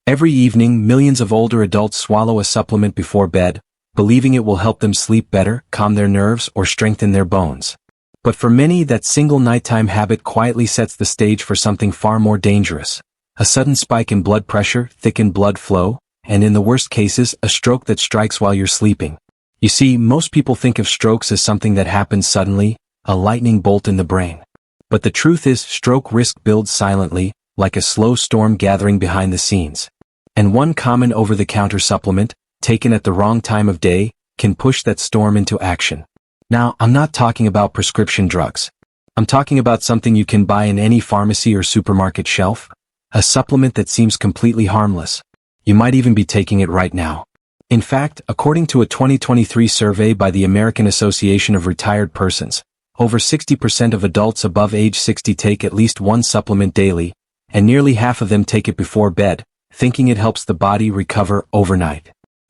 Every evening, millions of older adults swallow a supplement before bed, believing it will help them sleep better, calm their nerves, or strengthen their bones. But for many, that single nighttime habit quietly sets the stage for something far more dangerous. A sudden spike in blood pressure, thickened blood flow, and in the worst cases, a stroke that strikes while you're sleeping. You see, most people think of strokes as something that happens suddenly, a lightning bolt in the brain. But the truth is, stroke risk builds silently, like a slow storm gathering behind the scenes. And one common over-the-counter supplement, taken at the wrong time of day, can push that storm into action. Now, I'm not talking about prescription drugs. I'm talking about something you can buy in any pharmacy or supermarket shelf, a supplement that seems completely harmless. You might even be taking it right now. In fact, according to a 2023 survey by the American Association of Retired Persons, over 60% of adults above age 60 take at least one supplement daily, and nearly half of them take it before bed, thinking it helps the body recover overnight.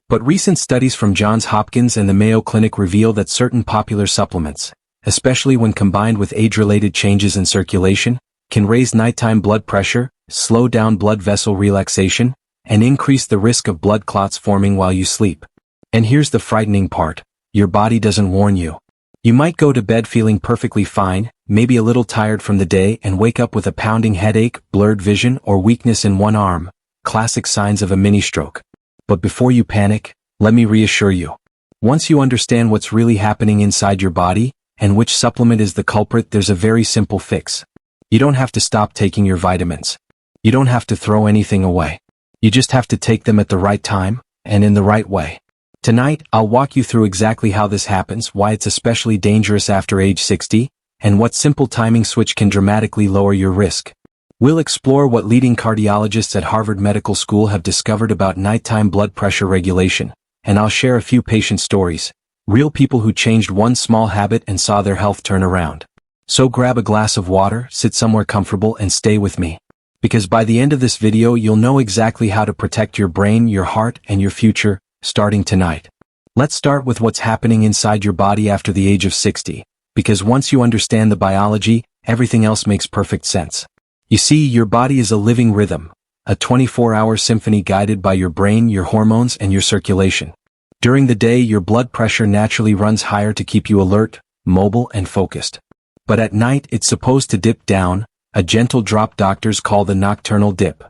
But recent studies from Johns Hopkins and the Mayo Clinic reveal that certain popular supplements, especially when combined with age-related changes in circulation, can raise nighttime blood pressure, slow down blood vessel relaxation, and increase the risk of blood clots forming while you sleep. And here's the frightening part: your body doesn't warn you. You might go to bed feeling perfectly fine, maybe a little tired from the day, and wake up with a pounding headache, blurred vision, or weakness in one arm. Classic signs of a mini-stroke. But before you panic, let me reassure you. Once you understand what's really happening inside your body, and which supplement is the culprit, there's a very simple fix. You don't have to stop taking your vitamins. You don't have to throw anything away. You just have to take them at the right time, and in the right way. Tonight, I'll walk you through exactly how this happens, why it's especially dangerous after age 60, and what simple timing switch can dramatically lower your risk. We'll explore what leading cardiologists at Harvard Medical School have discovered about nighttime blood pressure regulation, and I'll share a few patient stories, real people who changed one small habit and saw their health turn around. So grab a glass of water, sit somewhere comfortable, and stay with me. Because by the end of this video, you'll know exactly how to protect your brain, your heart, and your future, starting tonight. Let's start with what's happening inside your body after the age of 60, because once you understand the biology, everything else makes perfect sense. You see, your body is a living rhythm, a 24-hour symphony guided by your brain, your hormones, and your circulation. During the day, your blood pressure naturally runs higher to keep you alert, mobile, and focused. But at night, it's supposed to dip down, a gentle drop doctors call the nocturnal dip.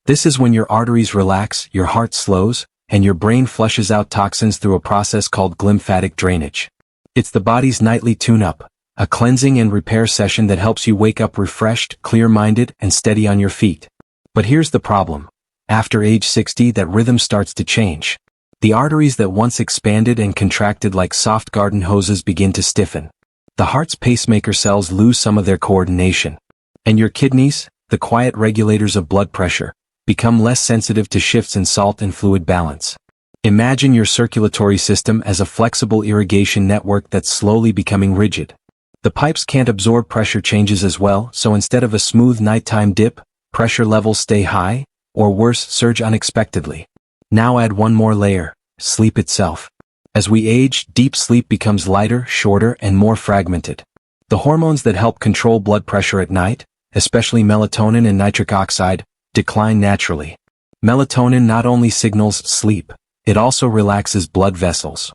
This is when your arteries relax, your heart slows, and your brain flushes out toxins through a process called glymphatic drainage. It's the body's nightly tune-up, a cleansing and repair session that helps you wake up refreshed, clear-minded, and steady on your feet. But here's the problem. After age 60, that rhythm starts to change. The arteries that once expanded and contracted like soft garden hoses begin to stiffen. The heart's pacemaker cells lose some of their coordination. And your kidneys, the quiet regulators of blood pressure, become less sensitive to shifts in salt and fluid balance. Imagine your circulatory system as a flexible irrigation network that's slowly becoming rigid. The pipes can't absorb pressure changes as well, so instead of a smooth nighttime dip, pressure levels stay high, or worse, surge unexpectedly. Now add one more layer: sleep itself. As we age, deep sleep becomes lighter, shorter, and more fragmented. The hormones that help control blood pressure at night, especially melatonin and nitric oxide, decline naturally. Melatonin not only signals sleep, it also relaxes blood vessels.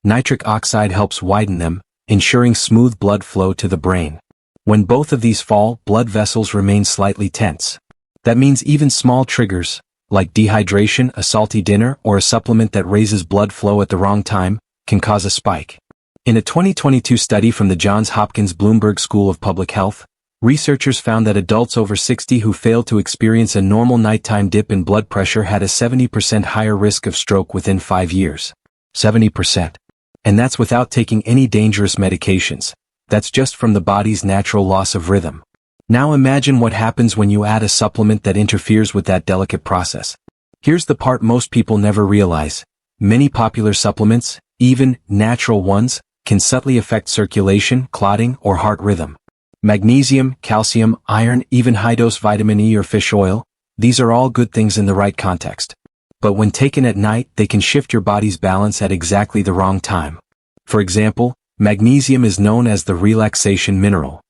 Nitric oxide helps widen them, ensuring smooth blood flow to the brain. When both of these fall, blood vessels remain slightly tense. That means even small triggers, like dehydration, a salty dinner, or a supplement that raises blood flow at the wrong time, can cause a spike. In a 2022 study from the Johns Hopkins Bloomberg School of Public Health, researchers found that adults over 60 who failed to experience a normal nighttime dip in blood pressure had a 70% higher risk of stroke within 5 years. 70%. And that's without taking any dangerous medications. That's just from the body's natural loss of rhythm. Now imagine what happens when you add a supplement that interferes with that delicate process. Here's the part most people never realize. Many popular supplements, even natural ones, can subtly affect circulation, clotting, or heart rhythm. Magnesium, calcium, iron, even high-dose vitamin E or fish oil, these are all good things in the right context. But when taken at night, they can shift your body's balance at exactly the wrong time. For example, magnesium is known as the relaxation mineral.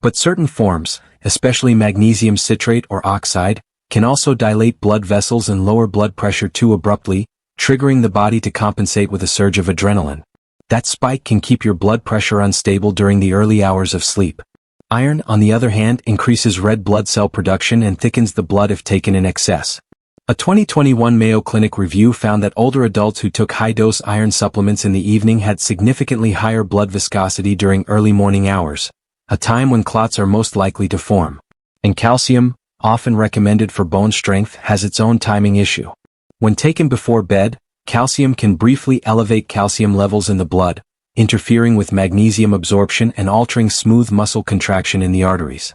But certain forms, especially magnesium citrate or oxide, can also dilate blood vessels and lower blood pressure too abruptly, triggering the body to compensate with a surge of adrenaline. That spike can keep your blood pressure unstable during the early hours of sleep. Iron, on the other hand, increases red blood cell production and thickens the blood if taken in excess. A 2021 Mayo Clinic review found that older adults who took high-dose iron supplements in the evening had significantly higher blood viscosity during early morning hours, a time when clots are most likely to form. And calcium, often recommended for bone strength, has its own timing issue. When taken before bed, calcium can briefly elevate calcium levels in the blood, interfering with magnesium absorption and altering smooth muscle contraction in the arteries.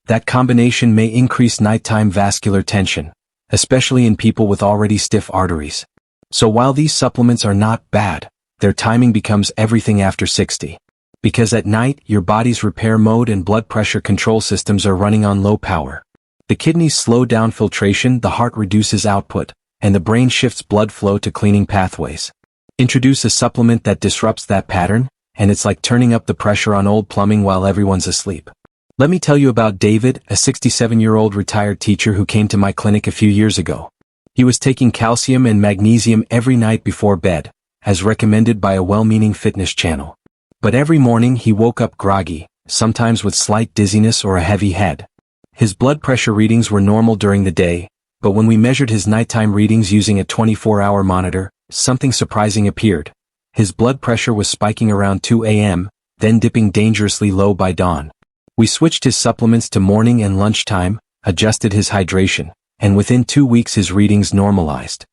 That combination may increase nighttime vascular tension, especially in people with already stiff arteries. So while these supplements are not bad, their timing becomes everything after 60. Because at night, your body's repair mode and blood pressure control systems are running on low power. The kidneys slow down filtration, the heart reduces output, and the brain shifts blood flow to cleaning pathways. Introduce a supplement that disrupts that pattern, and it's like turning up the pressure on old plumbing while everyone's asleep. Let me tell you about David, a 67-year-old retired teacher who came to my clinic a few years ago. He was taking calcium and magnesium every night before bed, as recommended by a well-meaning fitness channel. But every morning he woke up groggy, sometimes with slight dizziness or a heavy head. His blood pressure readings were normal during the day, but when we measured his nighttime readings using a 24-hour monitor, something surprising appeared. His blood pressure was spiking around 2 a.m., then dipping dangerously low by dawn. We switched his supplements to morning and lunchtime, adjusted his hydration, and within 2 weeks his readings normalized.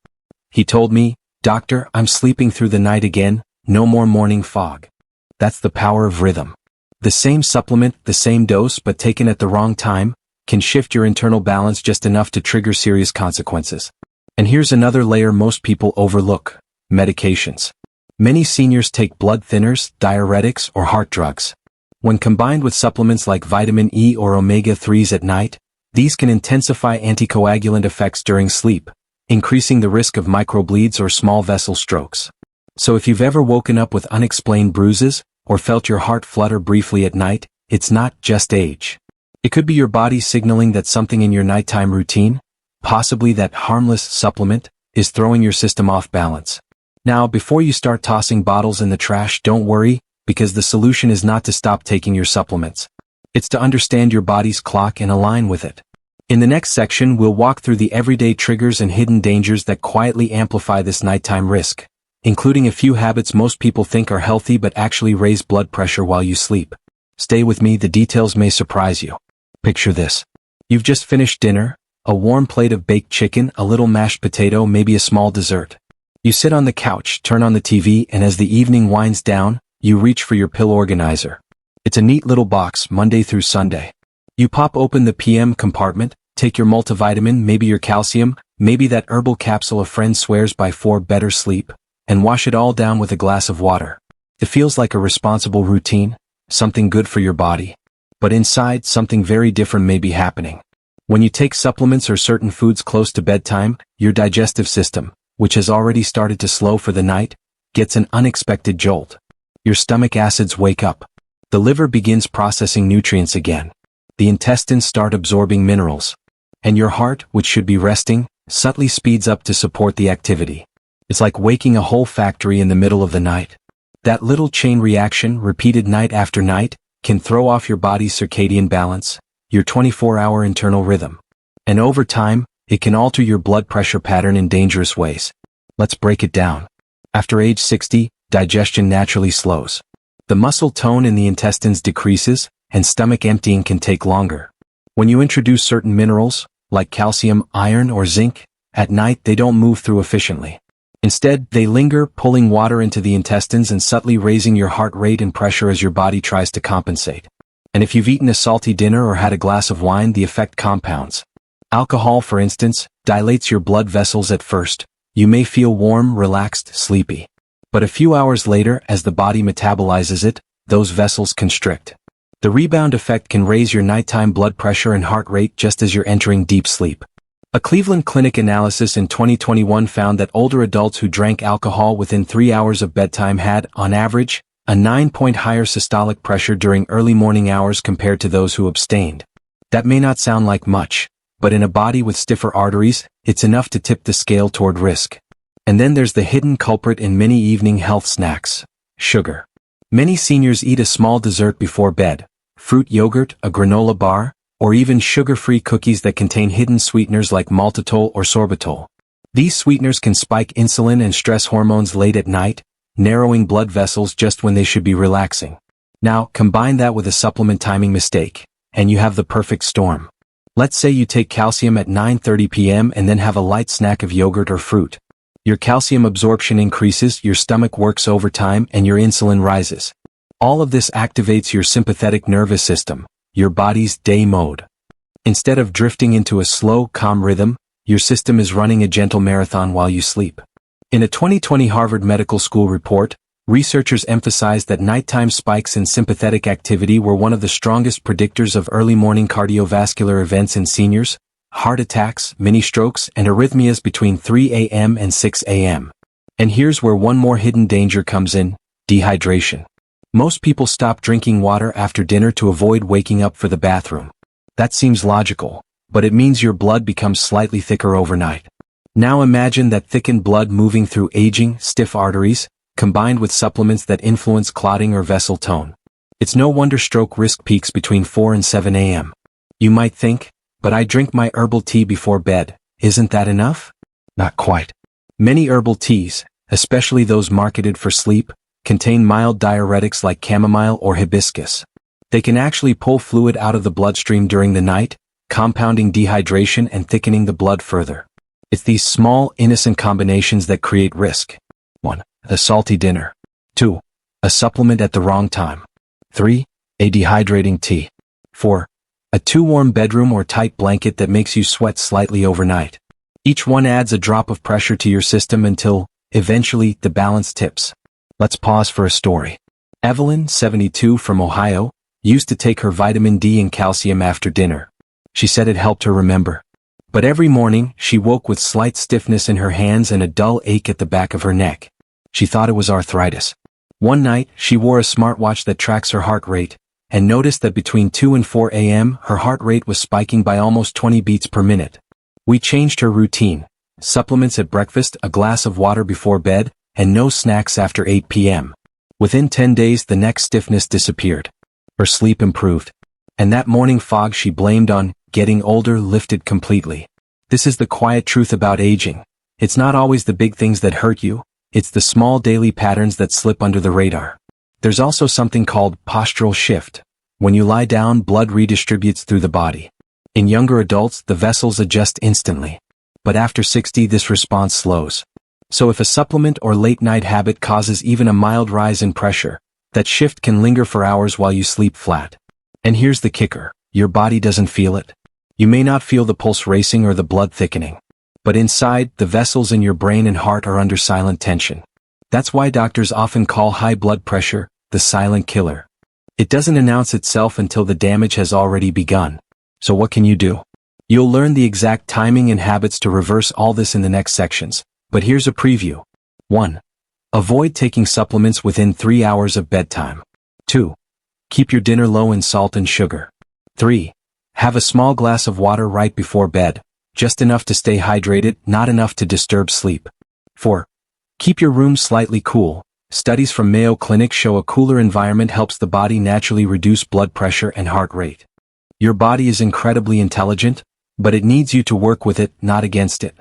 He told me, "Doctor, I'm sleeping through the night again, no more morning fog." That's the power of rhythm. The same supplement, the same dose, but taken at the wrong time, can shift your internal balance just enough to trigger serious consequences. And here's another layer most people overlook: medications. Many seniors take blood thinners, diuretics, or heart drugs. When combined with supplements like vitamin E or omega-3s at night, these can intensify anticoagulant effects during sleep, increasing the risk of microbleeds or small vessel strokes. So if you've ever woken up with unexplained bruises, or felt your heart flutter briefly at night, it's not just age. It could be your body signaling that something in your nighttime routine, possibly that harmless supplement, is throwing your system off balance. Now, before you start tossing bottles in the trash, don't worry, because the solution is not to stop taking your supplements. It's to understand your body's clock and align with it. In the next section, we'll walk through the everyday triggers and hidden dangers that quietly amplify this nighttime risk, including a few habits most people think are healthy but actually raise blood pressure while you sleep. Stay with me, the details may surprise you. Picture this. You've just finished dinner, a warm plate of baked chicken, a little mashed potato, maybe a small dessert. You sit on the couch, turn on the TV, and as the evening winds down, you reach for your pill organizer. It's a neat little box, Monday through Sunday. You pop open the PM compartment, take your multivitamin, maybe your calcium, maybe that herbal capsule a friend swears by for better sleep, and wash it all down with a glass of water. It feels like a responsible routine, something good for your body. But inside, something very different may be happening. When you take supplements or certain foods close to bedtime, your digestive system, which has already started to slow for the night, gets an unexpected jolt. Your stomach acids wake up. The liver begins processing nutrients again. The intestines start absorbing minerals. And your heart, which should be resting, subtly speeds up to support the activity. It's like waking a whole factory in the middle of the night. That little chain reaction, repeated night after night, can throw off your body's circadian balance, your 24-hour internal rhythm. And over time, it can alter your blood pressure pattern in dangerous ways. Let's break it down. After age 60, digestion naturally slows. The muscle tone in the intestines decreases, and stomach emptying can take longer. When you introduce certain minerals, like calcium, iron, or zinc, at night they don't move through efficiently. Instead, they linger, pulling water into the intestines and subtly raising your heart rate and pressure as your body tries to compensate. And if you've eaten a salty dinner or had a glass of wine, the effect compounds. Alcohol, for instance, dilates your blood vessels at first. You may feel warm, relaxed, sleepy. But a few hours later, as the body metabolizes it, those vessels constrict. The rebound effect can raise your nighttime blood pressure and heart rate just as you're entering deep sleep. A Cleveland Clinic analysis in 2021 found that older adults who drank alcohol within 3 hours of bedtime had, on average, a 9-point higher systolic pressure during early morning hours compared to those who abstained. That may not sound like much, But in a body with stiffer arteries, it's enough to tip the scale toward risk. And then there's the hidden culprit in many evening health snacks: sugar. Many seniors eat a small dessert before bed: fruit yogurt, a granola bar, or even sugar-free cookies that contain hidden sweeteners like maltitol or sorbitol. These sweeteners can spike insulin and stress hormones late at night, narrowing blood vessels just when they should be relaxing. Now, combine that with a supplement timing mistake, and you have the perfect storm. Let's say you take calcium at 9:30 p.m. and then have a light snack of yogurt or fruit. Your calcium absorption increases, your stomach works overtime, and your insulin rises. All of this activates your sympathetic nervous system, your body's day mode. Instead of drifting into a slow, calm rhythm, your system is running a gentle marathon while you sleep. In a 2020 Harvard Medical School report, researchers emphasized that nighttime spikes in sympathetic activity were one of the strongest predictors of early morning cardiovascular events in seniors: heart attacks, mini-strokes, and arrhythmias between 3 a.m. and 6 a.m. And here's where one more hidden danger comes in: dehydration. Most people stop drinking water after dinner to avoid waking up for the bathroom. That seems logical, but it means your blood becomes slightly thicker overnight. Now imagine that thickened blood moving through aging, stiff arteries, combined with supplements that influence clotting or vessel tone. It's no wonder stroke risk peaks between 4 and 7 a.m. You might think, but I drink my herbal tea before bed, isn't that enough? Not quite. Many herbal teas, especially those marketed for sleep, contain mild diuretics like chamomile or hibiscus. They can actually pull fluid out of the bloodstream during the night, compounding dehydration and thickening the blood further. It's these small, innocent combinations that create risk. 1. A salty dinner. 2. A supplement at the wrong time. 3. A dehydrating tea. 4. A too warm bedroom or tight blanket that makes you sweat slightly overnight. Each one adds a drop of pressure to your system until, eventually, the balance tips. Let's pause for a story. Evelyn, 72, from Ohio, used to take her vitamin D and calcium after dinner. She said it helped her remember. But every morning, she woke with slight stiffness in her hands and a dull ache at the back of her neck. She thought it was arthritis. One night, she wore a smartwatch that tracks her heart rate, and noticed that between 2 and 4 a.m., her heart rate was spiking by almost 20 beats per minute. We changed her routine: supplements at breakfast, a glass of water before bed, and no snacks after 8 p.m. Within 10 days, the neck stiffness disappeared. Her sleep improved. And that morning fog she blamed on getting older lifted completely. This is the quiet truth about aging. It's not always the big things that hurt you, it's the small daily patterns that slip under the radar. There's also something called postural shift. When you lie down, blood redistributes through the body. In younger adults, the vessels adjust instantly. But after 60, this response slows. So if a supplement or late-night habit causes even a mild rise in pressure, that shift can linger for hours while you sleep flat. And here's the kicker: your body doesn't feel it. You may not feel the pulse racing or the blood thickening. But inside, the vessels in your brain and heart are under silent tension. That's why doctors often call high blood pressure the silent killer. It doesn't announce itself until the damage has already begun. So what can you do? You'll learn the exact timing and habits to reverse all this in the next sections. But here's a preview. 1. Avoid taking supplements within 3 hours of bedtime. 2. Keep your dinner low in salt and sugar. 3. Have a small glass of water right before bed, just enough to stay hydrated, not enough to disturb sleep. 4. Keep your room slightly cool. Studies from Mayo Clinic show a cooler environment helps the body naturally reduce blood pressure and heart rate. Your body is incredibly intelligent, but it needs you to work with it, not against it.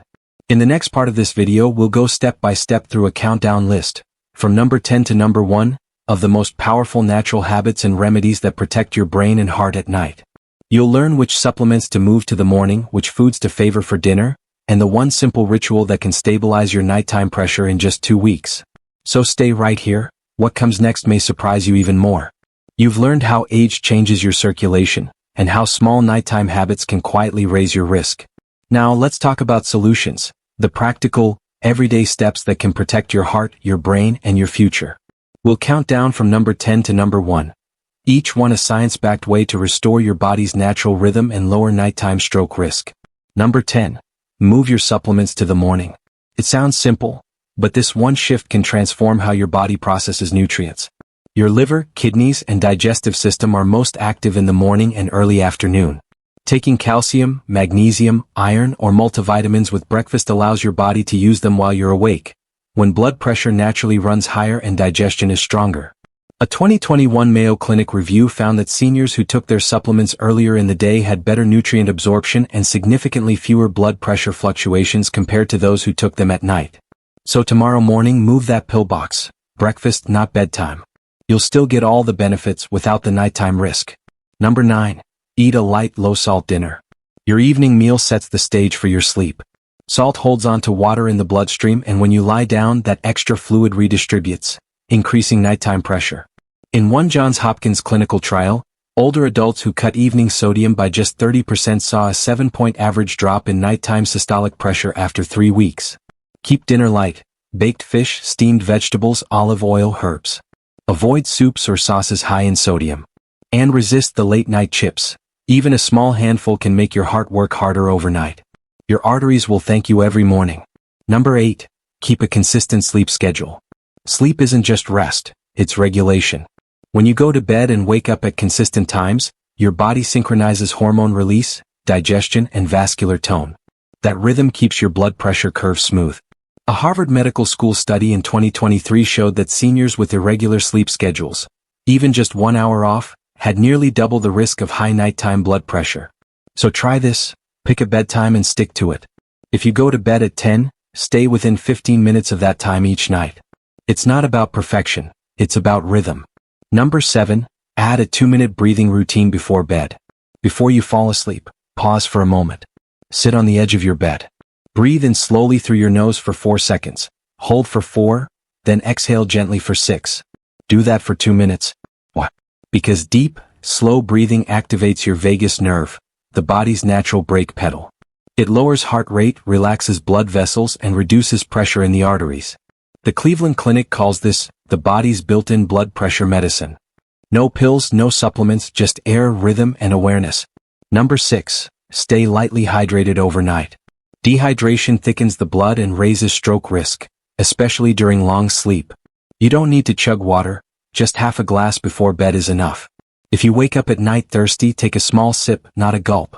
In the next part of this video, we'll go step by step through a countdown list, from number 10 to number 1, of the most powerful natural habits and remedies that protect your brain and heart at night. You'll learn which supplements to move to the morning, which foods to favor for dinner, and the one simple ritual that can stabilize your nighttime pressure in just 2 weeks. So stay right here. What comes next may surprise you even more. You've learned how age changes your circulation, and how small nighttime habits can quietly raise your risk. Now let's talk about solutions, the practical, everyday steps that can protect your heart, your brain, and your future. We'll count down from number 10 to number 1. Each one a science-backed way to restore your body's natural rhythm and lower nighttime stroke risk. Number 10. Move your supplements to the morning. It sounds simple, but this one shift can transform how your body processes nutrients. Your liver, kidneys, and digestive system are most active in the morning and early afternoon. Taking calcium, magnesium, iron, or multivitamins with breakfast allows your body to use them while you're awake, when blood pressure naturally runs higher and digestion is stronger. A 2021 Mayo Clinic review found that seniors who took their supplements earlier in the day had better nutrient absorption and significantly fewer blood pressure fluctuations compared to those who took them at night. So tomorrow morning, move that pill box. Breakfast, not bedtime. You'll still get all the benefits without the nighttime risk. Number 9. Eat a light, low-salt dinner. Your evening meal sets the stage for your sleep. Salt holds on to water in the bloodstream, and when you lie down, that extra fluid redistributes, increasing nighttime pressure. In one Johns Hopkins clinical trial, older adults who cut evening sodium by just 30% saw a 7-point average drop in nighttime systolic pressure after 3 weeks. Keep dinner light: baked fish, steamed vegetables, olive oil, herbs. Avoid soups or sauces high in sodium. And resist the late-night chips. Even a small handful can make your heart work harder overnight. Your arteries will thank you every morning. Number 8. Keep a consistent sleep schedule. Sleep isn't just rest, it's regulation. When you go to bed and wake up at consistent times, your body synchronizes hormone release, digestion, and vascular tone. That rhythm keeps your blood pressure curve smooth. A Harvard Medical School study in 2023 showed that seniors with irregular sleep schedules, even just 1 hour off, had nearly double the risk of high nighttime blood pressure. So try this. Pick a bedtime and stick to it. If you go to bed at 10, stay within 15 minutes of that time each night. It's not about perfection, it's about rhythm. Number 7. Add a 2-minute breathing routine before bed. Before you fall asleep, pause for a moment. Sit on the edge of your bed. Breathe in slowly through your nose for 4 seconds. Hold for 4, then exhale gently for 6. Do that for 2 minutes. Why? Because deep, slow breathing activates your vagus nerve, the body's natural brake pedal. It lowers heart rate, relaxes blood vessels, and reduces pressure in the arteries. The Cleveland Clinic calls this the body's built-in blood pressure medicine. No pills, no supplements, just air, rhythm, and awareness. Number 6. Stay lightly hydrated overnight. Dehydration thickens the blood and raises stroke risk, especially during long sleep. You don't need to chug water, just half a glass before bed is enough. If you wake up at night thirsty, take a small sip, not a gulp.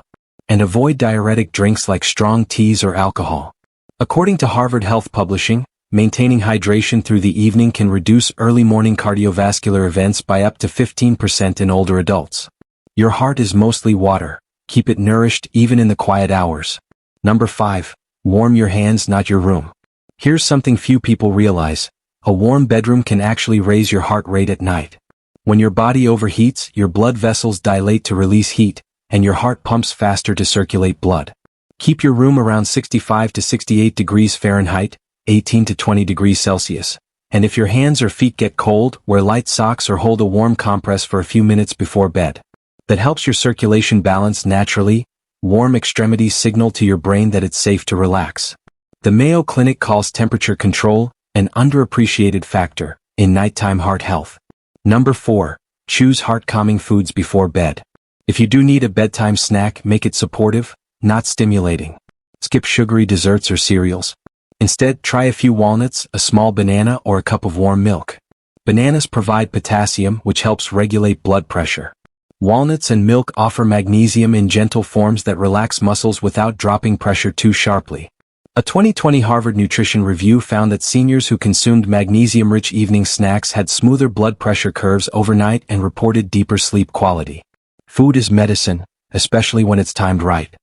And avoid diuretic drinks like strong teas or alcohol. According to Harvard Health Publishing, maintaining hydration through the evening can reduce early morning cardiovascular events by up to 15% in older adults. Your heart is mostly water. Keep it nourished even in the quiet hours. Number 5. Warm your hands, not your room. Here's something few people realize. A warm bedroom can actually raise your heart rate at night. When your body overheats, your blood vessels dilate to release heat, and your heart pumps faster to circulate blood. Keep your room around 65 to 68 degrees Fahrenheit, 18 to 20 degrees Celsius. And if your hands or feet get cold, wear light socks or hold a warm compress for a few minutes before bed. That helps your circulation balance naturally. Warm extremities signal to your brain that it's safe to relax. The Mayo Clinic calls temperature control an underappreciated factor in nighttime heart health. Number 4. Choose heart-calming foods before bed. If you do need a bedtime snack, make it supportive, not stimulating. Skip sugary desserts or cereals. Instead, try a few walnuts, a small banana, or a cup of warm milk. Bananas provide potassium, which helps regulate blood pressure. Walnuts and milk offer magnesium in gentle forms that relax muscles without dropping pressure too sharply. A 2020 Harvard Nutrition Review found that seniors who consumed magnesium-rich evening snacks had smoother blood pressure curves overnight and reported deeper sleep quality. Food is medicine, especially when it's timed right.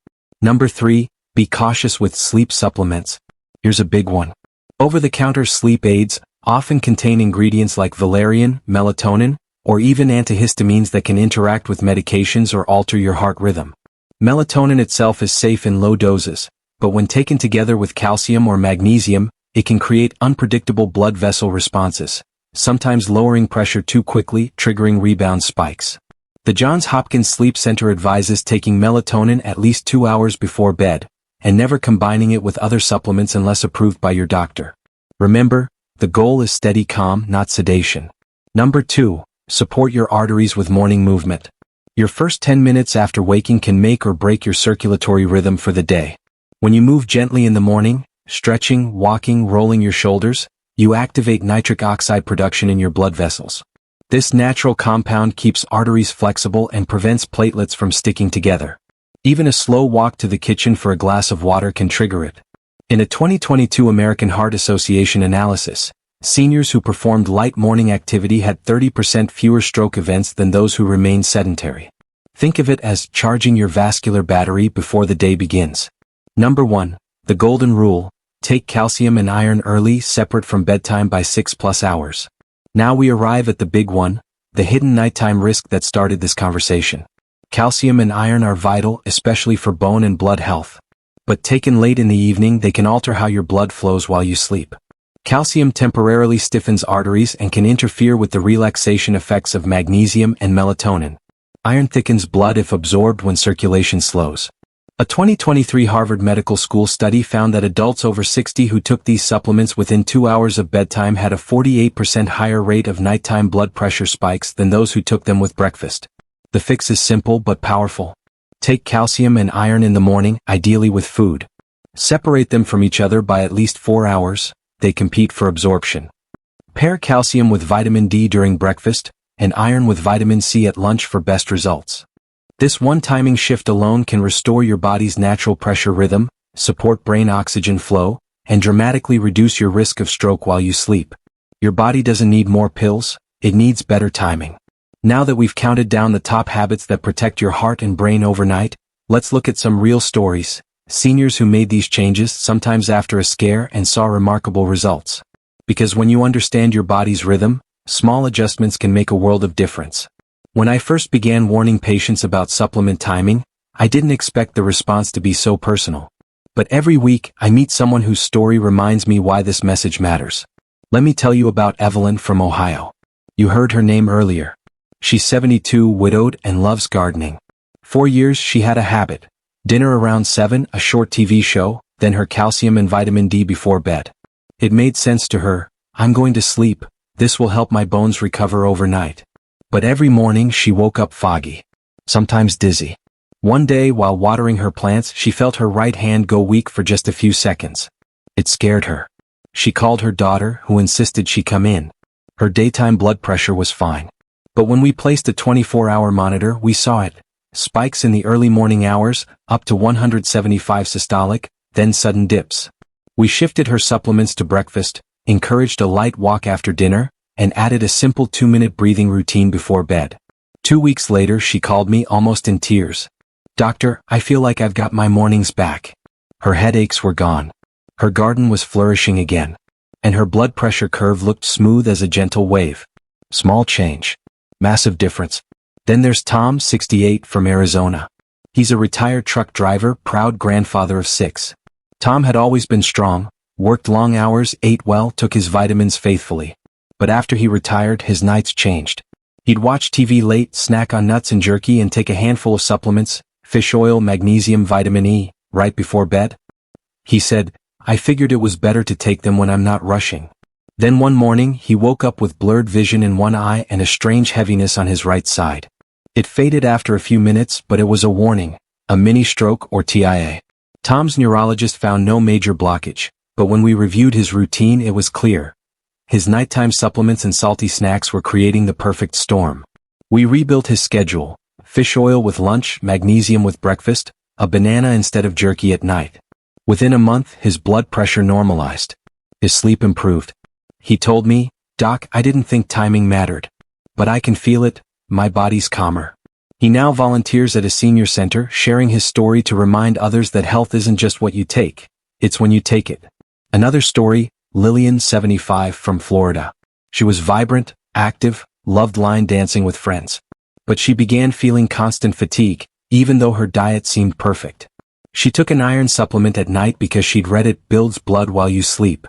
Number 3. Be cautious with sleep supplements. Here's a big one. Over-the-counter sleep aids often contain ingredients like valerian, melatonin, or even antihistamines that can interact with medications or alter your heart rhythm. Melatonin itself is safe in low doses, but when taken together with calcium or magnesium, it can create unpredictable blood vessel responses, sometimes lowering pressure too quickly, triggering rebound spikes. The Johns Hopkins Sleep Center advises taking melatonin at least 2 hours before bed, and never combining it with other supplements unless approved by your doctor. Remember, the goal is steady calm, not sedation. Number 2. Support your arteries with morning movement. Your first 10 minutes after waking can make or break your circulatory rhythm for the day. When you move gently in the morning, stretching, walking, rolling your shoulders, you activate nitric oxide production in your blood vessels. This natural compound keeps arteries flexible and prevents platelets from sticking together. Even a slow walk to the kitchen for a glass of water can trigger it. In a 2022 American Heart Association analysis, seniors who performed light morning activity had 30% fewer stroke events than those who remained sedentary. Think of it as charging your vascular battery before the day begins. Number 1. The golden rule: take calcium and iron early, separate from bedtime by 6+ hours. Now we arrive at the big one, the hidden nighttime risk that started this conversation. Calcium and iron are vital, especially for bone and blood health. But taken late in the evening, they can alter how your blood flows while you sleep. Calcium temporarily stiffens arteries and can interfere with the relaxation effects of magnesium and melatonin. Iron thickens blood if absorbed when circulation slows. A 2023 Harvard Medical School study found that adults over 60 who took these supplements within 2 hours of bedtime had a 48% higher rate of nighttime blood pressure spikes than those who took them with breakfast. The fix is simple but powerful. Take calcium and iron in the morning, ideally with food. Separate them from each other by at least 4 hours. They compete for absorption. Pair calcium with vitamin D during breakfast, and iron with vitamin C at lunch for best results. This one timing shift alone can restore your body's natural pressure rhythm, support brain oxygen flow, and dramatically reduce your risk of stroke while you sleep. Your body doesn't need more pills, it needs better timing. Now that we've counted down the top habits that protect your heart and brain overnight, let's look at some real stories. Seniors who made these changes, sometimes after a scare, and saw remarkable results. Because when you understand your body's rhythm, small adjustments can make a world of difference. When I first began warning patients about supplement timing, I didn't expect the response to be so personal. But every week, I meet someone whose story reminds me why this message matters. Let me tell you about Evelyn from Ohio. You heard her name earlier. She's 72, widowed, and loves gardening. For years, she had a habit. Dinner around 7, a short TV show, then her calcium and vitamin D before bed. It made sense to her. I'm going to sleep. This will help my bones recover overnight. But every morning she woke up foggy, sometimes dizzy. One day while watering her plants, she felt her right hand go weak for just a few seconds. It scared her. She called her daughter, who insisted she come in. Her daytime blood pressure was fine. But when we placed a 24-hour monitor, we saw it. Spikes in the early morning hours, up to 175 systolic, then sudden dips. We shifted her supplements to breakfast, encouraged a light walk after dinner, and added a simple 2-minute breathing routine before bed. 2 weeks later, she called me almost in tears. "Doctor, I feel like I've got my mornings back." Her headaches were gone. Her garden was flourishing again. And her blood pressure curve looked smooth as a gentle wave. Small change. Massive difference. Then there's Tom, 68, from Arizona. He's a retired truck driver, proud grandfather of 6. Tom had always been strong, worked long hours, ate well, took his vitamins faithfully. But after he retired, his nights changed. He'd watch TV late, snack on nuts and jerky, and take a handful of supplements, fish oil, magnesium, vitamin E, right before bed. He said, "I figured it was better to take them when I'm not rushing." Then one morning, he woke up with blurred vision in one eye and a strange heaviness on his right side. It faded after a few minutes, but it was a warning, a mini stroke or TIA. Tom's neurologist found no major blockage, but when we reviewed his routine, it was clear. His nighttime supplements and salty snacks were creating the perfect storm. We rebuilt his schedule: fish oil with lunch, magnesium with breakfast, a banana instead of jerky at night. Within a month, his blood pressure normalized. His sleep improved. He told me, "Doc, I didn't think timing mattered. But I can feel it, my body's calmer." He now volunteers at a senior center, sharing his story to remind others that health isn't just what you take, it's when you take it. Another story, Lillian, 75, from Florida. She was vibrant, active, loved line dancing with friends. But she began feeling constant fatigue, even though her diet seemed perfect. She took an iron supplement at night because she'd read it builds blood while you sleep.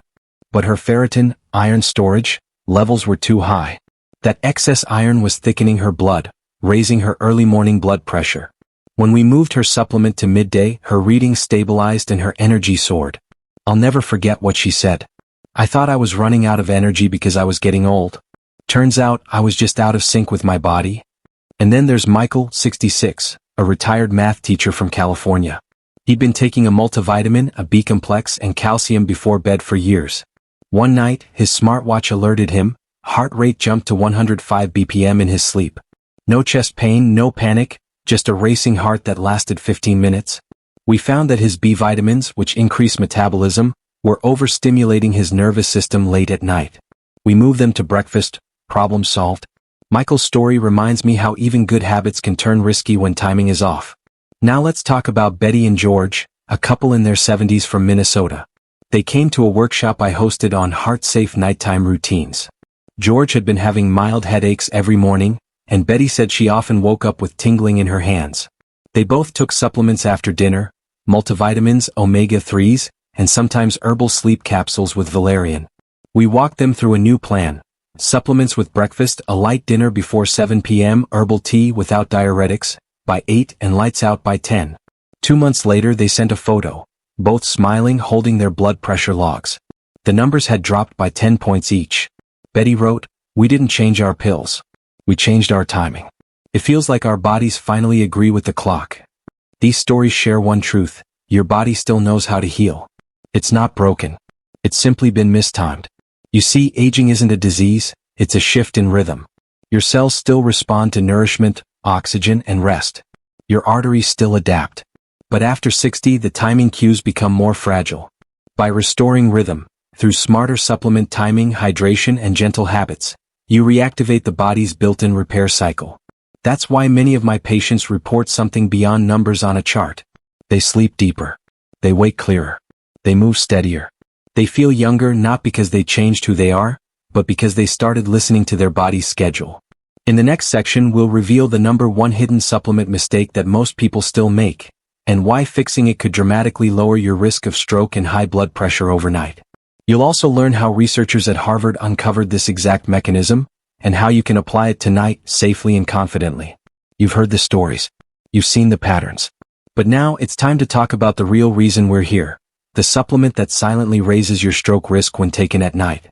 But her ferritin, iron storage, levels were too high. That excess iron was thickening her blood, raising her early morning blood pressure. When we moved her supplement to midday, her readings stabilized and her energy soared. I'll never forget what she said. "I thought I was running out of energy because I was getting old. Turns out I was just out of sync with my body." And then there's Michael, 66, a retired math teacher from California. He'd been taking a multivitamin, a B-complex, and calcium before bed for years. One night, his smartwatch alerted him, heart rate jumped to 105 BPM in his sleep. No chest pain, no panic, Just a racing heart that lasted 15 minutes? We found that his B vitamins, which increase metabolism, were overstimulating his nervous system late at night. We moved them to breakfast, problem solved. Michael's story reminds me how even good habits can turn risky when timing is off. Now let's talk about Betty and George, a couple in their 70s from Minnesota. They came to a workshop I hosted on heart-safe nighttime routines. George had been having mild headaches every morning, and Betty said she often woke up with tingling in her hands. They both took supplements after dinner, multivitamins, omega-3s, and sometimes herbal sleep capsules with valerian. We walked them through a new plan. Supplements with breakfast, a light dinner before 7 p.m., herbal tea without diuretics, by 8 and lights out by 10. 2 months later they sent a photo, both smiling holding their blood pressure logs. The numbers had dropped by 10 points each. Betty wrote, "We didn't change our pills. We changed our timing. It feels like our bodies finally agree with the clock." These stories share one truth: your body still knows how to heal. It's not broken. It's simply been mistimed. You see, aging isn't a disease, it's a shift in rhythm. Your cells still respond to nourishment, oxygen, and rest. Your arteries still adapt. But after 60, the timing cues become more fragile. By restoring rhythm, through smarter supplement timing, hydration, and gentle habits, you reactivate the body's built-in repair cycle. That's why many of my patients report something beyond numbers on a chart. They sleep deeper. They wake clearer. They move steadier. They feel younger not because they changed who they are, but because they started listening to their body's schedule. In the next section we'll reveal the number one hidden supplement mistake that most people still make, and why fixing it could dramatically lower your risk of stroke and high blood pressure overnight. You'll also learn how researchers at Harvard uncovered this exact mechanism, and how you can apply it tonight safely and confidently. You've heard the stories. You've seen the patterns. But now it's time to talk about the real reason we're here. The supplement that silently raises your stroke risk when taken at night.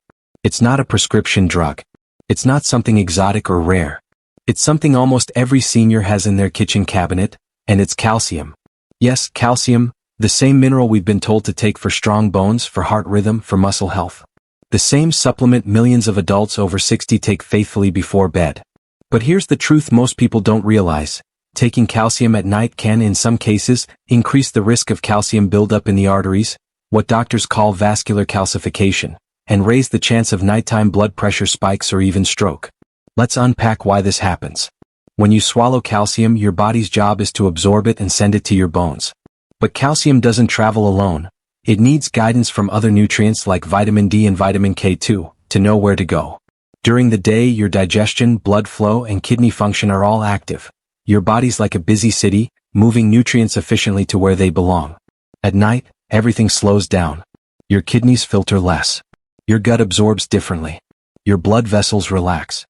It's not a prescription drug. It's not something exotic or rare. It's something almost every senior has in their kitchen cabinet, and it's calcium. Yes, calcium, the same mineral we've been told to take for strong bones, for heart rhythm, for muscle health. The same supplement millions of adults over 60 take faithfully before bed. But here's the truth most people don't realize. Taking calcium at night can, in some cases, increase the risk of calcium buildup in the arteries, what doctors call vascular calcification, and raise the chance of nighttime blood pressure spikes or even stroke. Let's unpack why this happens. When you swallow calcium, your body's job is to absorb it and send it to your bones. But calcium doesn't travel alone. It needs guidance from other nutrients like vitamin D and vitamin K2 to know where to go. During the day, your digestion, blood flow, and kidney function are all active. Your body's like a busy city, moving nutrients efficiently to where they belong. At night, everything slows down. Your kidneys filter less. Your gut absorbs differently. Your blood vessels relax.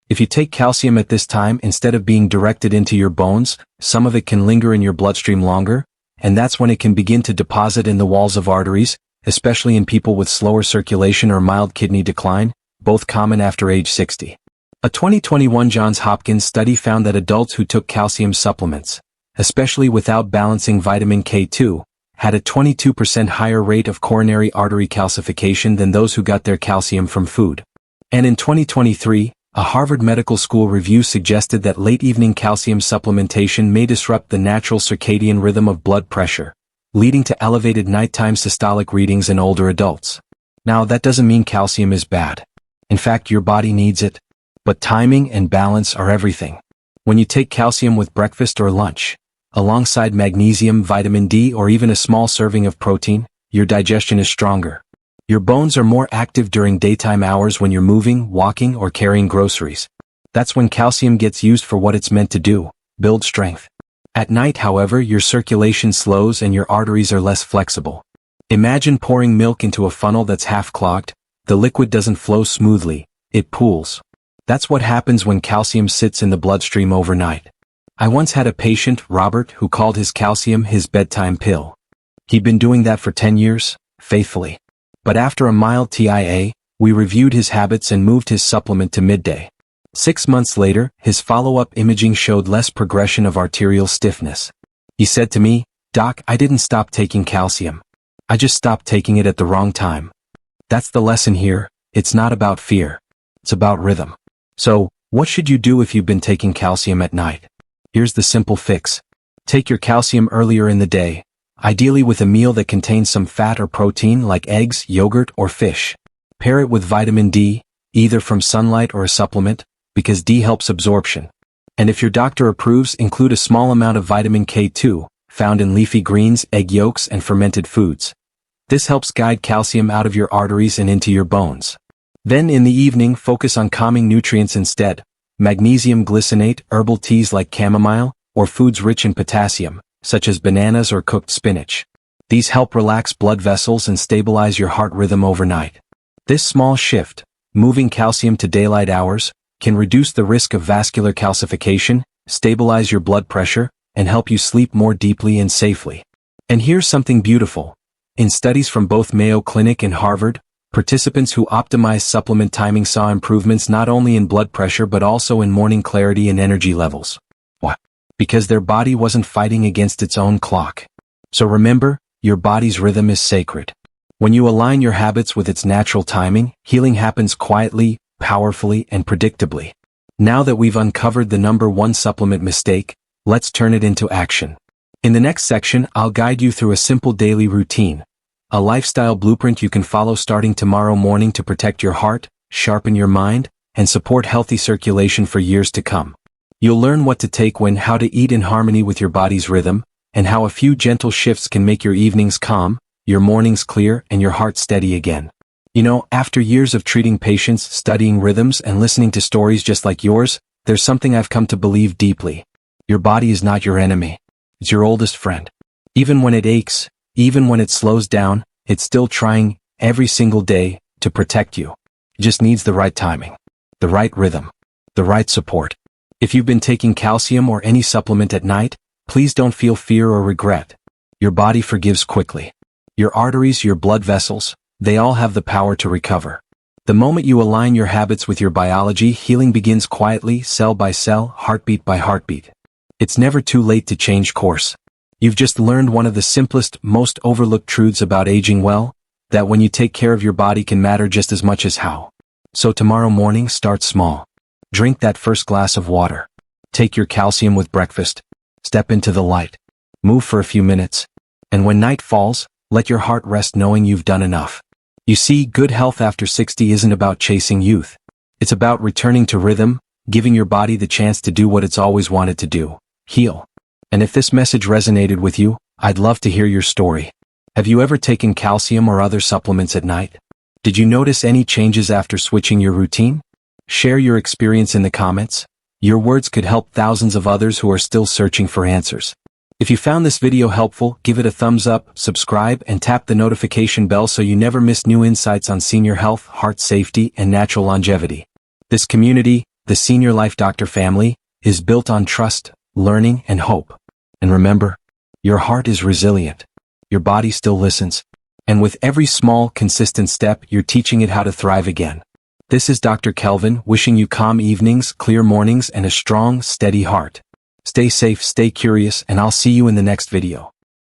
If you take calcium at this time instead of being directed into your bones, some of it can linger in your bloodstream longer, and that's when it can begin to deposit in the walls of arteries, especially in people with slower circulation or mild kidney decline, both common after age 60. A 2021 Johns Hopkins study found that adults who took calcium supplements, especially without balancing vitamin K2, had a 22% higher rate of coronary artery calcification than those who got their calcium from food. And in 2023, a Harvard Medical School review suggested that late-evening calcium supplementation may disrupt the natural circadian rhythm of blood pressure, leading to elevated nighttime systolic readings in older adults. Now, that doesn't mean calcium is bad. In fact, your body needs it. But timing and balance are everything. When you take calcium with breakfast or lunch, alongside magnesium, vitamin D, or even a small serving of protein, your digestion is stronger. Your bones are more active during daytime hours when you're moving, walking, or carrying groceries. That's when calcium gets used for what it's meant to do, build strength. At night, however, your circulation slows and your arteries are less flexible. Imagine pouring milk into a funnel that's half clogged. The liquid doesn't flow smoothly, it pools. That's what happens when calcium sits in the bloodstream overnight. I once had a patient, Robert, who called his calcium his bedtime pill. He'd been doing that for 10 years, faithfully. But after a mild TIA, we reviewed his habits and moved his supplement to midday. 6 months later, his follow-up imaging showed less progression of arterial stiffness. He said to me, "Doc, I didn't stop taking calcium. I just stopped taking it at the wrong time." That's the lesson here. It's not about fear. It's about rhythm. So, what should you do if you've been taking calcium at night? Here's the simple fix. Take your calcium earlier in the day, ideally with a meal that contains some fat or protein like eggs, yogurt, or fish. Pair it with vitamin D, either from sunlight or a supplement, because D helps absorption. And if your doctor approves, include a small amount of vitamin K2, found in leafy greens, egg yolks, and fermented foods. This helps guide calcium out of your arteries and into your bones. Then in the evening, focus on calming nutrients instead. Magnesium glycinate, herbal teas like chamomile, or foods rich in potassium, such as bananas or cooked spinach. These help relax blood vessels and stabilize your heart rhythm overnight. This small shift, moving calcium to daylight hours, can reduce the risk of vascular calcification, stabilize your blood pressure, and help you sleep more deeply and safely. And here's something beautiful. In studies from both Mayo Clinic and Harvard, participants who optimized supplement timing saw improvements not only in blood pressure but also in morning clarity and energy levels. Why? Because their body wasn't fighting against its own clock. So remember, your body's rhythm is sacred. When you align your habits with its natural timing, healing happens quietly, powerfully, and predictably. Now that we've uncovered the #1 supplement mistake, let's turn it into action. In the next section, I'll guide you through a simple daily routine, a lifestyle blueprint you can follow starting tomorrow morning to protect your heart, sharpen your mind, and support healthy circulation for years to come. You'll learn what to take when, how to eat in harmony with your body's rhythm, and how a few gentle shifts can make your evenings calm, your mornings clear, and your heart steady again. You know, after years of treating patients, studying rhythms, and listening to stories just like yours, there's something I've come to believe deeply. Your body is not your enemy. It's your oldest friend. Even when it aches, even when it slows down, it's still trying, every single day, to protect you. It just needs the right timing, the right rhythm, the right support. If you've been taking calcium or any supplement at night, please don't feel fear or regret. Your body forgives quickly. Your arteries, your blood vessels, they all have the power to recover. The moment you align your habits with your biology, healing begins quietly, cell by cell, heartbeat by heartbeat. It's never too late to change course. You've just learned one of the simplest, most overlooked truths about aging well, that when you take care of your body can matter just as much as how. So tomorrow morning, start small. Drink that first glass of water. Take your calcium with breakfast. Step into the light. Move for a few minutes. And when night falls, let your heart rest knowing you've done enough. You see, good health after 60 isn't about chasing youth. It's about returning to rhythm, giving your body the chance to do what it's always wanted to do. Heal. And if this message resonated with you, I'd love to hear your story. Have you ever taken calcium or other supplements at night? Did you notice any changes after switching your routine? Share your experience in the comments. Your words could help thousands of others who are still searching for answers. If you found this video helpful, give it a thumbs up, subscribe, and tap the notification bell so you never miss new insights on senior health, heart safety, and natural longevity. This community, the Senior Life Doctor family, is built on trust, learning, and hope. And remember, your heart is resilient. Your body still listens. And with every small, consistent step, you're teaching it how to thrive again. This is Dr. Kelvin, wishing you calm evenings, clear mornings, and a strong, steady heart. Stay safe, stay curious, and I'll see you in the next video.